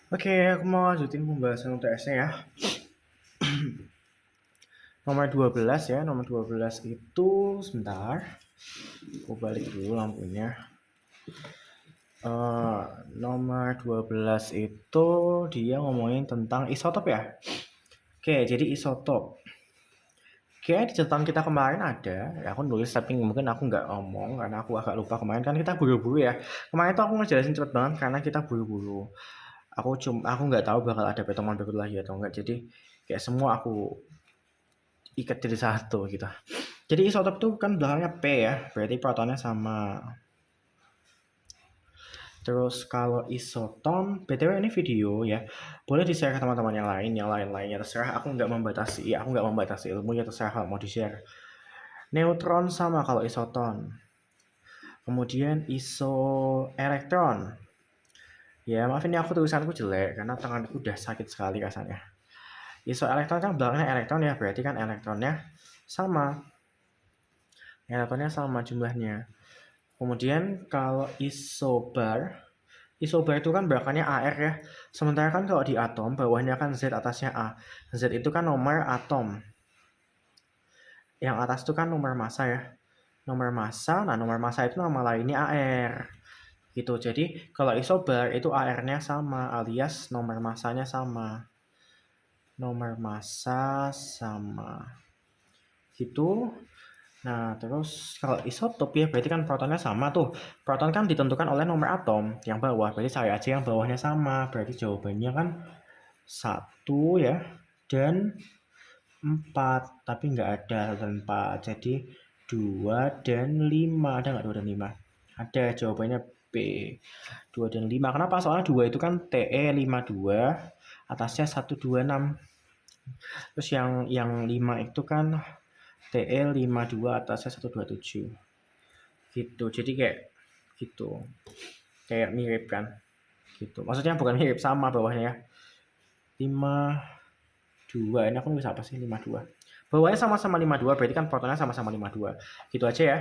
Oke, aku mau lanjutin pembahasan UTS-nya ya. Nomor 12 ya, nomor 12 itu sebentar. Aku balik dulu lampunya. Eh, Nomor 12 itu dia ngomongin tentang isotop ya. Oke, jadi isotop. Oke, di catatan kita kemarin ada, ya aku nulis tapi mungkin aku nggak ngomong karena aku agak lupa kemarin kan kita buru-buru ya. Kemarin tuh aku ngejelasin cepet banget karena kita buru-buru. Aku nggak tahu bakal ada pertemuan berikut lagi atau enggak. Jadi kayak semua aku ikat jadi satu gitu. Jadi isotop itu kan belakangnya P ya, berarti protonnya sama. Terus kalau isoton, BTW ini video ya, boleh di-share ke teman-teman yang lain-lainnya terserah. Aku nggak membatasi ilmunya terserah kalau mau di-share. Neutron sama kalau isoton. Kemudian isoelektron. Ya maaf ini aku tulisanku jelek karena tanganku udah sakit sekali rasanya. Isoelektron kan belakangnya elektron ya, berarti kan elektronnya sama. Elektronnya sama jumlahnya. Kemudian kalau isobar itu kan belakangnya AR ya. Sementara kan kalau di atom bawahnya kan Z atasnya A. Z itu kan nomor atom. Yang atas itu kan nomor massa ya. Nomor massa, nah nomor massa itu nama lainnya AR. Gitu. Jadi kalau isobar itu AR-nya sama alias nomor massanya sama. Nomor massa sama. Gitu. Nah, terus kalau isotop ya berarti kan protonnya sama tuh. Proton kan ditentukan oleh nomor atom yang bawah. Berarti cari aja yang bawahnya sama. Berarti jawabannya kan 1 ya dan 4. Tapi nggak ada dan 4. Jadi 2 dan 5. Ada nggak 2 dan 5? Ada, jawabannya B. 2 dan 5. Kenapa? Soalnya 2 itu kan TE52, atasnya 126. Terus yang 5 itu kan TE52 atasnya 127. Gitu. Jadi kayak gitu. Kayak mirip kan. Gitu. Maksudnya bukan mirip, sama bawahnya ya. 52. Ini aku nulis apa sih 52? Bawahnya sama-sama 52 berarti kan protonnya sama-sama 52. Gitu aja ya.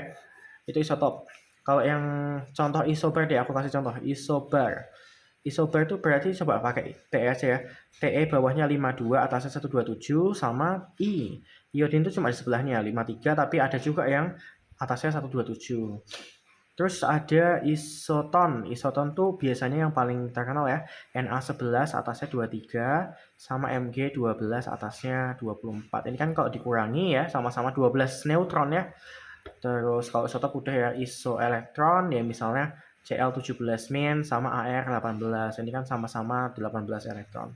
Itu isotop. Kalau yang contoh isobar deh aku kasih contoh isobar. Isobar itu berarti coba pakai TE aja ya. TE bawahnya 52, atasnya 127 sama I. Iodin itu cuma di sebelahnya 53 tapi ada juga yang atasnya 127. Terus ada isoton. Isoton tuh biasanya yang paling terkenal ya. Na11 atasnya 23 sama Mg12 atasnya 24. Ini kan kalau dikurangi ya sama-sama 12 neutron ya. Terus kalau isotop udah ya isoelektron ya misalnya Cl17- sama Ar18. Ini kan sama-sama 18 elektron.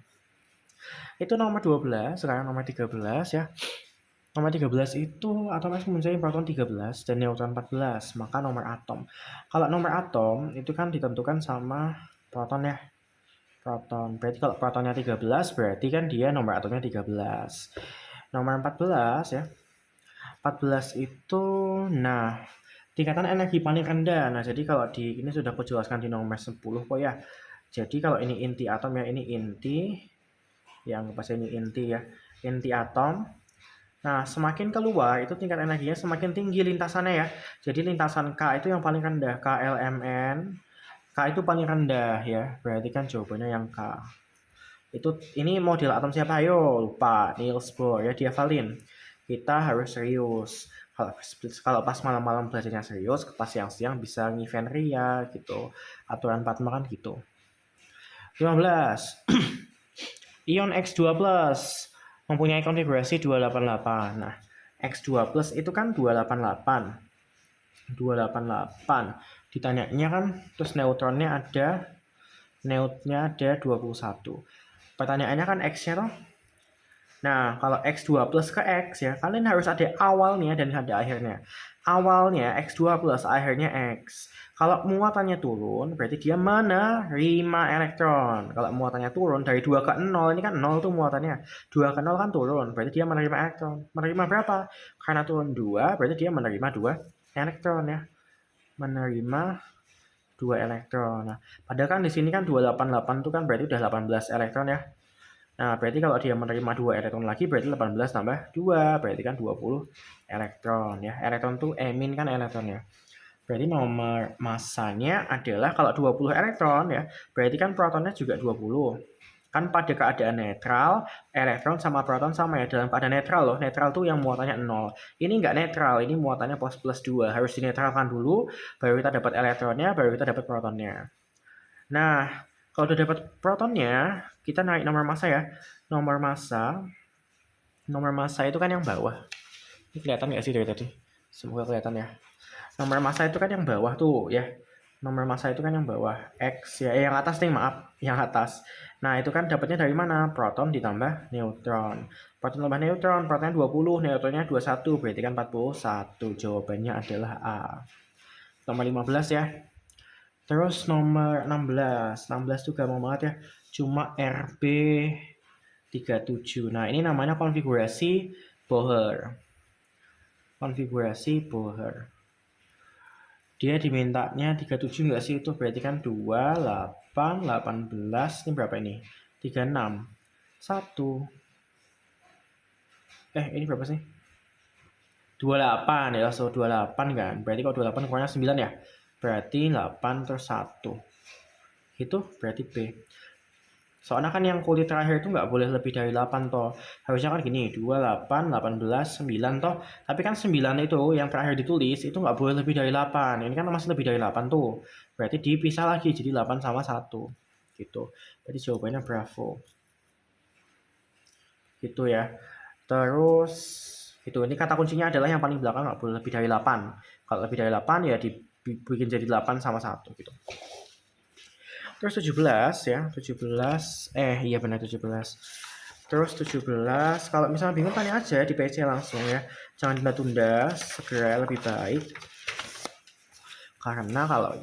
Itu nomor 12, sekarang nomor 13 ya. Nomor 13 itu atom es mempunyai proton 13 dan neutron 14, maka nomor atom. Kalau nomor atom itu kan ditentukan sama proton ya. Proton. Berarti kalau protonnya 13 berarti kan dia nomor atomnya 13. Nomor 14 ya. 14 itu nah tingkatan energi paling rendah. Nah, jadi kalau di ini sudah aku jelaskan di nomor 10 kok ya. Jadi kalau ini inti atom ya, ini inti yang pas ini inti ya. Inti atom. Nah, semakin keluar itu tingkat energinya semakin tinggi lintasannya ya. Jadi lintasan K itu yang paling rendah, KLMN. K itu paling rendah ya. Berarti kan jawabannya yang K. Ini model atom siapa? Ayo, lupa. Niels Bohr ya, dihafalin. Kita harus serius. Kalau pas malam-malam belajarnya serius, pas siang-siang bisa ngevent ria gitu. Aturan Padma kan gitu. 15. Ion X2+ mempunyai konfigurasi 288. Nah, X2+ itu kan 288. 288. Ditanyanya kan terus neutronnya ada 21. Pertanyaannya kan X-nya toh. Nah, kalau X2+ ke X ya, kalian harus ada awalnya dan ada akhirnya. Awalnya X2+, akhirnya X. Kalau muatannya turun, berarti dia menerima elektron. Kalau muatannya turun dari 2 ke 0, ini kan 0 tuh muatannya. 2 ke 0 kan turun, berarti dia menerima elektron. Menerima berapa? Karena turun 2, berarti dia menerima 2 elektron ya. Menerima 2 elektron. Nah, padahal kan di sini kan 288 itu kan berarti udah 18 elektron ya. Nah, berarti kalau dia menerima 2 elektron lagi, berarti 18 tambah 2, berarti kan 20 elektron ya. Elektron tuh emin kan elektronnya. Berarti nomor massanya adalah kalau 20 elektron ya, berarti kan protonnya juga 20. Kan pada keadaan netral, elektron sama proton sama ya. Dalam keadaan netral loh, netral tuh yang muatannya 0. Ini nggak netral, ini muatannya plus 2. Harus dinetralkan dulu, baru kita dapat elektronnya, baru kita dapat protonnya. Nah, kalau udah dapat protonnya, kita naik nomor massa ya. Nomor massa itu kan yang bawah. Ini kelihatan nggak sih dari tadi? Semoga kelihatan ya. Nomor massa itu kan yang bawah tuh ya. Nomor massa itu kan yang bawah. X ya, yang atas nih maaf, yang atas. Nah, itu kan dapatnya dari mana? Proton ditambah neutron. Proton tambah neutron, protonnya 20, neutronnya 21, berarti kan 41. Jawabannya adalah A. Nomor 15 ya. Terus nomor 16. 16 tuh gampang banget ya. Cuma RB37. Nah, ini namanya konfigurasi Bohr. Konfigurasi Bohr. Dia dimintanya 37 enggak sih? Itu berarti kan 28, 18. Ini berapa ini? 36. 1. Ini berapa sih? 28 ya. So, 28 kan. Berarti kalau 28 kurangnya 9 ya. Berarti 8 terus 1. Itu berarti B. Soalnya kan yang kulit terakhir itu nggak boleh lebih dari 8 toh. Harusnya kan gini, 28, 18, 9 toh. Tapi kan 9 itu yang terakhir ditulis itu nggak boleh lebih dari 8. Ini kan masih lebih dari 8 tuh. Berarti dipisah lagi jadi 8 sama 1. Gitu. Jadi jawabannya bravo. Gitu ya. Terus itu ini kata kuncinya adalah yang paling belakang nggak boleh lebih dari 8. Kalau lebih dari 8 ya dibikin jadi 8 sama 1 gitu. Terus 17 ya, 17, iya benar 17. Terus 17, kalau misalnya bingung tanya aja di PC langsung ya. Jangan tunda-tunda, segera lebih baik. Karena kalau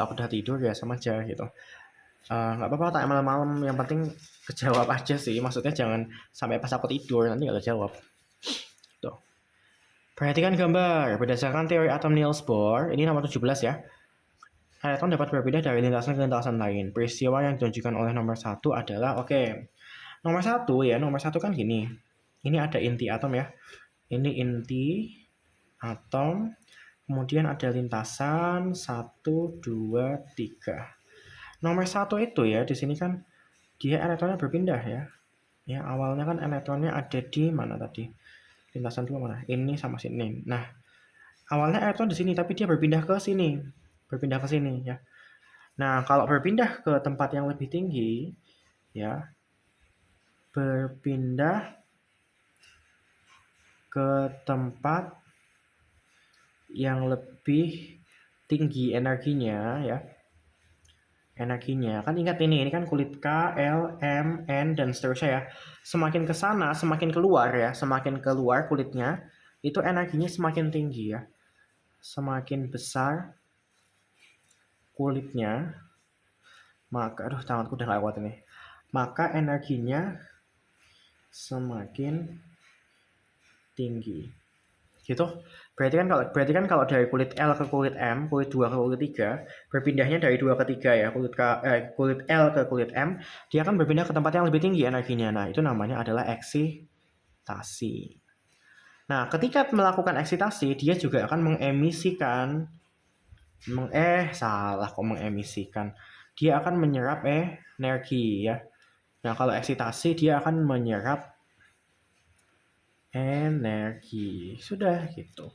aku udah tidur ya sama aja gitu. Nggak apa-apa tanya malam-malam, yang penting kejawab aja sih. Maksudnya jangan sampai pas aku tidur nanti nggak kejawab. Tuh. Perhatikan gambar. Berdasarkan teori atom Niels Bohr, ini nomor 17 ya. Elektron dapat berpindah dari lintasan ke lintasan lain. Peristiwa yang ditunjukkan oleh nomor 1 adalah, nomor 1 kan gini. Ini ada inti atom ya. Ini inti atom. Kemudian ada lintasan 1, 2, 3. Nomor 1 itu ya, di sini kan dia elektronnya berpindah ya. Ya, awalnya kan elektronnya ada di mana tadi? Lintasan 2 mana? Ini sama sini. Nah, awalnya elektron di sini, tapi dia berpindah ke sini. Berpindah ke sini ya. Nah, kalau berpindah ke tempat yang lebih tinggi, ya, berpindah ke tempat yang lebih tinggi energinya, ya. Energinya, kan ingat ini kan kulit K, L, M, N, dan seterusnya ya. Semakin ke sana, semakin keluar ya, semakin keluar kulitnya, itu energinya semakin tinggi ya. Semakin besar kulitnya, maka tanganku udah gak kuat ini. Maka energinya semakin tinggi. Gitu. Berarti kan kalau dari kulit L ke kulit M, kulit 2 ke kulit 3, berpindahnya dari 2 ke 3 ya, kulit L ke kulit M, dia akan berpindah ke tempat yang lebih tinggi energinya. Nah, itu namanya adalah eksitasi. Nah, ketika melakukan eksitasi, dia juga akan mengemisikan mengemisikan. Dia akan menyerap energi ya. Nah, kalau eksitasi dia akan menyerap energi. Sudah gitu.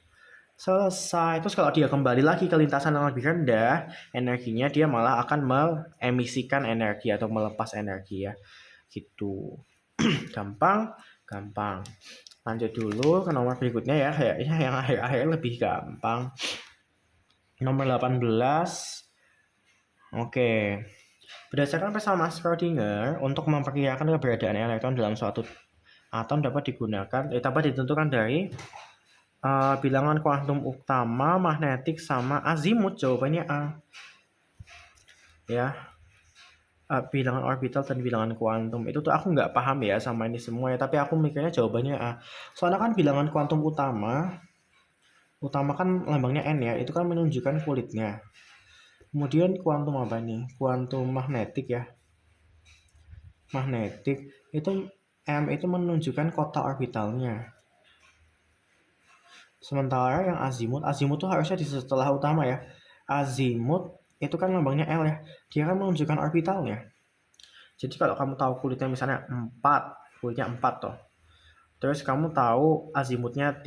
Selesai. Terus kalau dia kembali lagi ke lintasan yang lebih rendah, energinya dia malah akan mengemisikan energi atau melepas energi ya. Gitu. Gampang. Lanjut dulu ke nomor berikutnya ya. Kayaknya yang akhir-akhir lebih gampang. Nomor 18. Oke. Berdasarkan persamaan Schrödinger, untuk memperkirakan keberadaan elektron dalam suatu atom dapat ditentukan dari bilangan kuantum utama, magnetik, sama azimut. Jawabannya A. Ya. Bilangan orbital dan bilangan kuantum. Itu tuh aku nggak paham ya sama ini semua ya. Tapi aku mikirnya jawabannya A. Soalnya kan bilangan kuantum utama kan lambangnya N ya. Itu kan menunjukkan kulitnya. Kemudian kuantum apa nih? Kuantum magnetik ya. Magnetik itu M itu menunjukkan kota orbitalnya. Sementara yang azimut tuh harusnya di setelah utama ya. azimut itu kan lambangnya L ya. Dia kan menunjukkan orbitalnya. Jadi kalau kamu tahu kulitnya misalnya 4, kulitnya 4 toh. Terus kamu tahu azimutnya 2.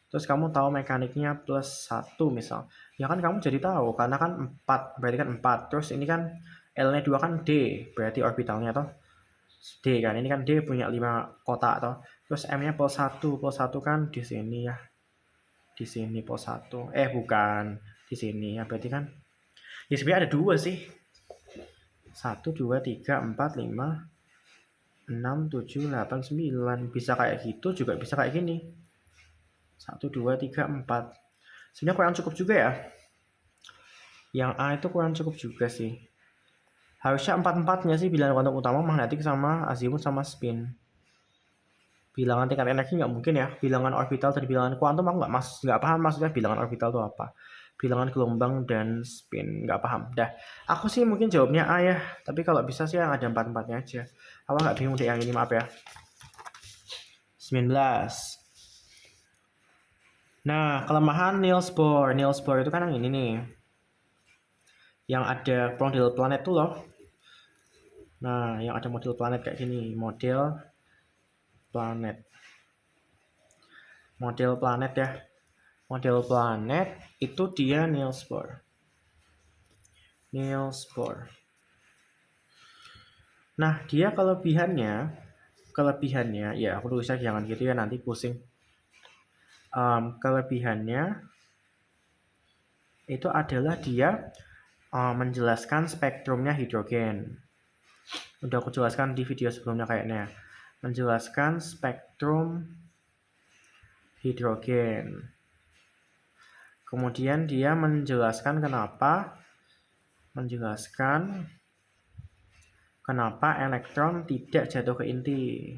Terus kamu tahu mekaniknya +1 misal. Ya kan kamu jadi tahu karena kan 4, berarti kan 4. Terus ini kan L-nya 2 kan D, berarti orbitalnya toh D kan. Ini kan D punya 5 kotak toh. Terus M-nya +1, +1 kan di sini ya. Di sini +1. Bukan, di sini ya. Berarti kan ya sebenarnya ada 2 sih. 1 2 3 4 5 6 7 8 9. Bisa kayak gitu juga bisa kayak gini. 1 2 3 4. Sebenarnya kurang cukup juga ya. Yang A itu kurang cukup juga sih. Harusnya 4-4-nya sih bilangan kuantum utama, magnetik sama azimut sama spin. Bilangan tingkat energi nggak mungkin ya. Bilangan orbital dan bilangan kuantum aku nggak paham maksudnya bilangan orbital itu apa. Bilangan gelombang dan spin nggak paham. Dah, aku sih mungkin jawabnya A ya. Tapi kalau bisa sih yang ada 4-4-nya aja. Aku nggak bingung deh yang ini, maaf ya. 19. Nah, kelemahan Niels Bohr. Niels Bohr itu kan yang ini nih. Yang ada model planet tuh loh. Nah, yang ada model planet kayak gini. Model planet ya. Model planet itu dia Niels Bohr. Nah, dia kelebihannya ya aku tulisnya jangan gitu ya, nanti pusing. Kelebihannya itu adalah dia menjelaskan spektrumnya hidrogen. Udah aku jelaskan di video sebelumnya kayaknya. Menjelaskan spektrum hidrogen. Kemudian dia menjelaskan kenapa elektron tidak jatuh ke inti.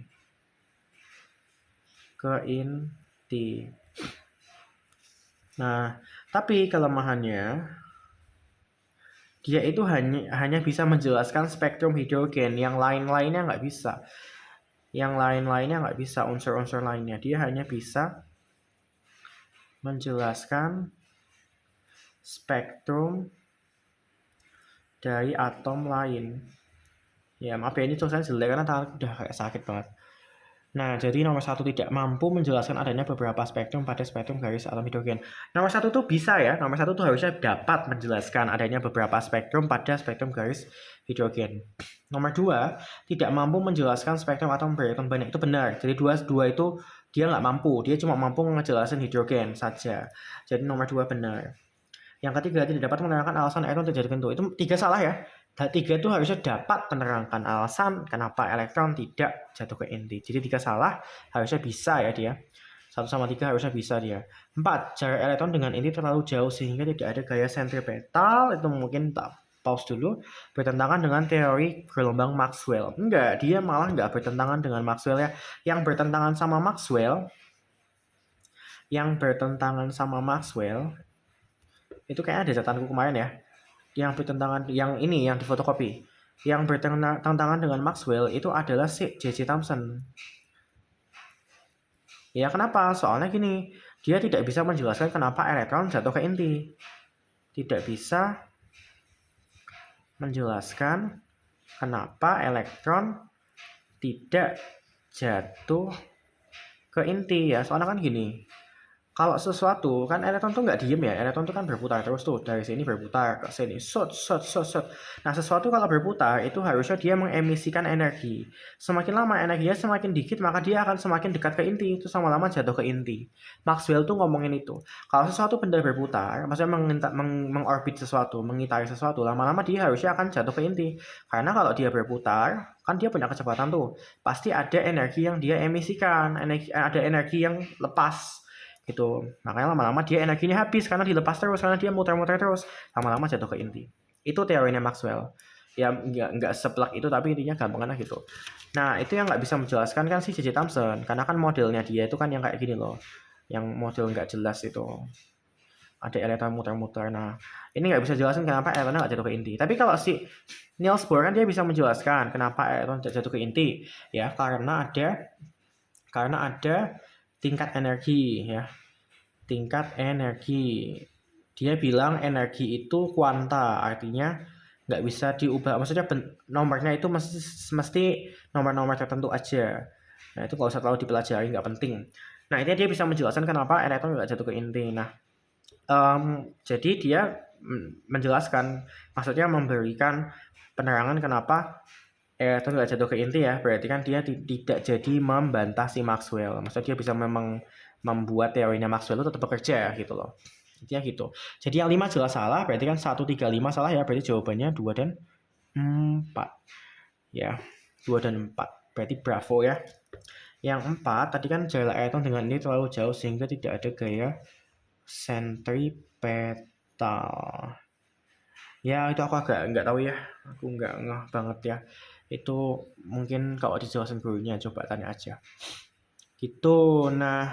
Nah, tapi kelemahannya dia itu hanya bisa menjelaskan spektrum hidrogen, yang lain-lainnya nggak bisa. Unsur-unsur lainnya. Dia hanya bisa menjelaskan spektrum dari atom lain. Ya maaf ya, ini tulisannya jelek karena tangan udah kayak sakit banget. Nah, jadi nomor 1 tidak mampu menjelaskan adanya beberapa spektrum pada spektrum garis atom hidrogen. Nomor 1 tuh bisa ya, nomor 1 tuh harusnya dapat menjelaskan adanya beberapa spektrum pada spektrum garis hidrogen. Nomor 2, tidak mampu menjelaskan spektrum atom berelektron banyak. Itu benar. Jadi 2 itu dia nggak mampu, dia cuma mampu ngejelasin hidrogen saja. Jadi nomor 2 benar. Yang ketiga, tidak dapat menerangkan alasan elektron terjadi bentuk. Itu 3 salah ya. 3 itu harusnya dapat menerangkan alasan kenapa elektron tidak jatuh ke inti. Jadi 3 salah, harusnya bisa ya dia. 1 sama 3 harusnya bisa dia. 4, jarak elektron dengan inti terlalu jauh sehingga tidak ada gaya sentripetal. Itu mungkin tak pause dulu. Bertentangan dengan teori gelombang Maxwell. Enggak, dia malah enggak bertentangan dengan Maxwell ya. Yang bertentangan sama Maxwell itu kayaknya ada catatanku kemarin ya. Yang bertentangan, yang ini yang difotokopi. Yang bertentangan dengan Maxwell itu adalah si J.J. Thomson. Ya kenapa? Soalnya gini, dia tidak bisa menjelaskan kenapa elektron jatuh ke inti. Tidak bisa menjelaskan kenapa elektron tidak jatuh ke inti ya. Soalnya kan gini, kalau sesuatu kan elektron tuh nggak diem ya, elektron tuh kan berputar terus tuh, dari sini berputar ke sini, shot. Nah, sesuatu kalau berputar itu harusnya dia mengemisikan energi. Semakin lama energinya semakin dikit, maka dia akan semakin dekat ke inti, itu sama-lama jatuh ke inti. Maxwell tuh ngomongin itu. Kalau sesuatu benda berputar, maksudnya mengorbit sesuatu, mengitari sesuatu, lama-lama dia harusnya akan jatuh ke inti. Karena kalau dia berputar, kan dia punya kecepatan tuh, pasti ada energi yang dia emisikan, ada energi yang lepas. Gitu. Makanya lama-lama dia energinya habis karena dilepas terus, karena dia muter-muter terus, lama-lama jatuh ke inti. Itu teorinya Maxwell. Ya nggak seplak itu, tapi intinya gampangnya gitu. Nah, itu yang nggak bisa menjelaskan kan si J.J. Thomson, karena kan modelnya dia itu kan yang kayak gini loh, yang model nggak jelas itu. Ada elektron muter-muter. Nah, ini nggak bisa jelasin kenapa elektronnya nggak jatuh ke inti. Tapi kalau si Niels Bohr kan dia bisa menjelaskan kenapa elektron jatuh ke inti, ya karena ada tingkat energi ya. Tingkat energi Dia bilang energi itu kuanta, artinya nggak bisa diubah. Maksudnya nomornya itu mesti nomor-nomor tertentu aja. Nah, itu kalau usah terlalu dipelajari, nggak penting. Nah, ini dia bisa menjelaskan kenapa elektron nggak jatuh ke inti. Nah, jadi dia menjelaskan, maksudnya memberikan penerangan kenapa elektron nggak jatuh ke inti ya. Berarti kan dia tidak jadi membantah si Maxwell. Maksudnya dia bisa memang membuat teorinya Maxwell itu tetap bekerja gitu loh. Intinya gitu. Jadi yang 5 jelas salah, berarti kan 1, 3, 5 salah ya. Berarti jawabannya 2 dan 4. Ya, 2 dan 4. Berarti bravo ya. Yang 4, tadi kan jarak elektron dengan ini terlalu jauh sehingga tidak ada gaya sentripetal. Ya, itu aku agak nggak tahu ya. Aku nggak ngeh banget ya. Itu mungkin kalau dijelasin gurunya, coba tanya aja. Gitu. Nah,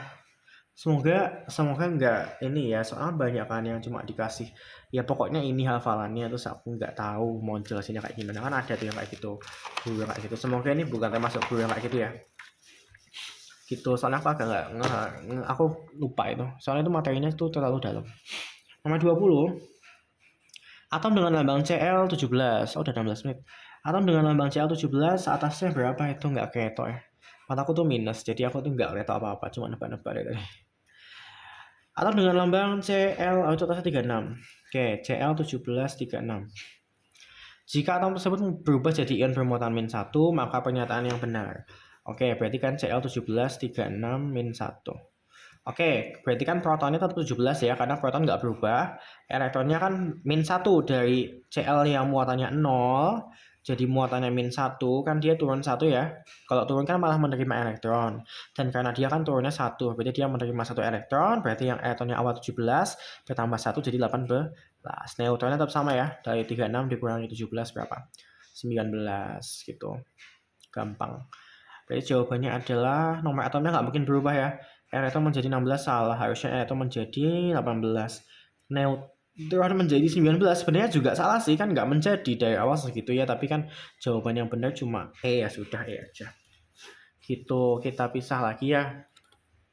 semoga nggak ini ya, soalnya banyak kan yang cuma dikasih ya pokoknya ini hafalannya, terus aku nggak tahu mau jelasinnya kayak gimana. Kan ada tuh yang kayak gitu, guru yang kayak gitu. Semoga ini bukan termasuk guru yang kayak gitu ya. Gitu, soalnya aku agak nggak aku lupa itu. Soalnya itu materinya itu terlalu dalam. Nomor 20. Atom dengan lambang Cl17. Oh, udah 16 menit. Atom dengan lambang Cl17 atasnya berapa itu nggak ketok ya. Mataku tuh minus, jadi aku tuh nggak ketok apa-apa, cuma nebak-nebak dari tadi. Atom dengan lambang Cl, itu atasnya 36. Oke, Cl1736. Jika atom tersebut berubah jadi ion bermuatan -1, maka pernyataan yang benar. Oke, berarti kan Cl1736-1. Oke, berarti kan protonnya tetap 17 ya, karena proton nggak berubah. Elektronnya kan -1 dari Cl yang muatannya 0, jadi muatannya -1, kan dia turun 1 ya. Kalau turun kan malah menerima elektron. Dan karena dia kan turunnya 1, berarti dia menerima 1 elektron, berarti yang elektronnya awal 17, bertambah 1 jadi 18. Neutronnya tetap sama ya, dari 36 dikurangi 17 berapa? 19 gitu. Gampang. Berarti jawabannya adalah nomor atomnya nggak mungkin berubah ya. Elektron menjadi 16 salah, harusnya elektron menjadi 18. Neutron menjadi 19 sebenarnya juga salah sih, kan nggak menjadi dari awal segitu ya, tapi kan jawaban yang benar cuma ya sudah aja. Gitu, kita pisah lagi ya.